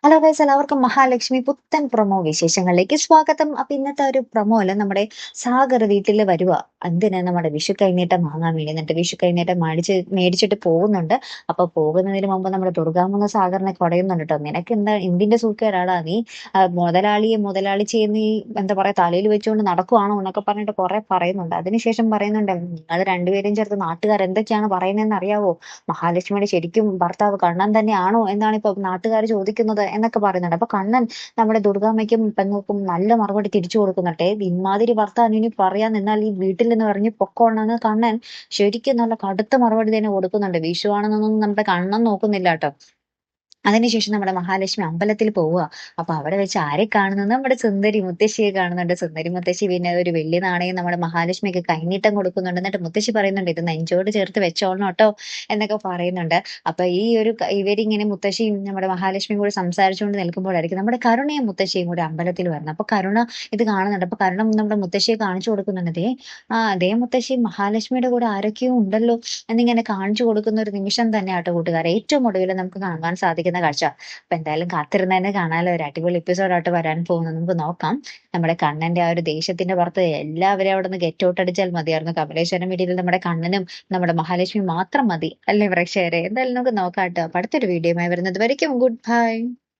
Hello guys, എല്ലാവർക്കും മഹാലക്ഷ്മി പുത്തൻ promo വിശേഷങ്ങളിലേക്ക് സ്വാഗതം. അപ്പൊ ഇന്നത്തെ ഒരു പ്രൊമോ അല്ല, നമ്മുടെ സാഗർ വീട്ടിൽ വരുക. എന്തിനാ? നമ്മുടെ വിഷു കൈനീട്ടം വാങ്ങാൻ വേണ്ടി. എന്നിട്ട് വിഷു കൈനീട്ടം മേടിച്ചിട്ട് പോകുന്നുണ്ട്. അപ്പൊ പോകുന്നതിന് മുമ്പ് നമ്മുടെ ദുർഗാമ്മ സാഗറിനെ കുടയുന്നുണ്ട് കേട്ടോ. നിനക്ക് എന്താ എന്തിന്റെ സൂക്കേടാടാ നീ? മുതലാളി ചെയ്യുന്ന ഈ എന്താ പറയാ തലയിൽ വെച്ചുകൊണ്ട് നടക്കുവാണോ എന്നൊക്കെ പറഞ്ഞിട്ട് കുറെ പറയുന്നുണ്ട്. അതിനുശേഷം പറയുന്നുണ്ട്, നിങ്ങൾ രണ്ടുപേരും ചേർത്ത് നാട്ടുകാർ എന്തൊക്കെയാണ് പറയുന്നതെന്ന് അറിയാവോ? മഹാലക്ഷ്മിയുടെ ശരിക്കും ഭർത്താവ് കണ്ണൻ തന്നെയാണോ എന്നാണ് ഇപ്പൊ നാട്ടുകാർ ചോദിക്കുന്നത് എന്നൊക്കെ പറയുന്നുണ്ട്. അപ്പൊ കണ്ണൻ നമ്മുടെ ദുർഗാമ്മയ്ക്കും പെങ്ങൾക്കും നല്ല മറുപടി തിരിച്ചു കൊടുക്കുന്നുട്ടെ. ഇമാതിരി ഭർത്താവ് ഇനി പറയാൻ നിന്നാൽ ഈ വീട്ടിൽ നിന്ന് ഇറങ്ങി പൊക്കോണെന്ന് കണ്ണൻ ശരിക്കും നല്ല കടുത്ത മറുപടി തന്നെ കൊടുക്കുന്നുണ്ട്. വിഷു ആണെന്നൊന്നും നമ്മുടെ കണ്ണൻ നോക്കുന്നില്ല കേട്ടോ. അതിനുശേഷം നമ്മുടെ മഹാലക്ഷ്മി അമ്പലത്തിൽ പോവുക. അപ്പൊ അവിടെ വെച്ച് ആരെ കാണുന്നത്? നമ്മുടെ സുന്ദരി മുത്തശ്ശിയെ കാണുന്നുണ്ട്. സുന്ദരി മുത്തശ്ശി പിന്നെ ഒരു വെള്ളി നാണയം നമ്മുടെ മഹാലക്ഷ്മിക്ക് കൈനീട്ടം കൊടുക്കുന്നുണ്ട്. എന്നിട്ട് മുത്തശ്ശി പറയുന്നുണ്ട്, ഇത് നെഞ്ചോട് ചേർത്ത് വെച്ചോളണം കേട്ടോ എന്നൊക്കെ പറയുന്നുണ്ട്. അപ്പൊ ഈ ഒരു ഇവരിങ്ങനെ മുത്തശ്ശിയും നമ്മുടെ മഹാലക്ഷ്മിയും കൂടി സംസാരിച്ചുകൊണ്ട് നിൽക്കുമ്പോഴായിരിക്കും നമ്മുടെ കരുണയും മുത്തശ്ശിയും കൂടി അമ്പലത്തിൽ വരുന്നത്. അപ്പൊ കരുണ ഇത് കാണുന്നുണ്ട്. അപ്പൊ കരുണ നമ്മുടെ മുത്തശ്ശിയെ കാണിച്ചു കൊടുക്കുന്നുണ്ട്. അതേ മുത്തശ്ശി മഹാലക്ഷ്മിയുടെ കൂടെ ആരൊക്കെയോ ഉണ്ടല്ലോ എന്നിങ്ങനെ കാണിച്ചു കൊടുക്കുന്ന ഒരു നിമിഷം തന്നെ ആട്ടോ കൂട്ടുകാരെ ഏറ്റവും ഒടുവിൽ നമുക്ക് കാണാൻ സാധിക്കുന്ന കാഴ്ച. അപ്പൊ എന്തായാലും കാത്തിരുന്ന് തന്നെ കാണാലോ. ഒരു അടിപൊളി എപ്പിസോഡായിട്ട് വരാൻ പോകുന്നത് നമുക്ക് നോക്കാം. നമ്മുടെ കണ്ണന്റെ ആ ഒരു ദേഷ്യത്തിന്റെ പുറത്ത് എല്ലാവരും അവിടെ നിന്ന് ഗെറ്റ് ഔട്ട് അടിച്ചാൽ മതിയായിരുന്നു. കമലേശ്വരം വീട്ടിൽ നമ്മുടെ കണ്ണനും നമ്മുടെ മഹാലക്ഷ്മി മാത്രം മതി അല്ലേ പ്രേക്ഷകരെ? എന്തായാലും നമുക്ക് നോക്കാം കേട്ടോ. അപ്പൊ അടുത്തൊരു വീഡിയോയുമായി വരുന്നത് വരയ്ക്കും ഗുഡ് ബൈ.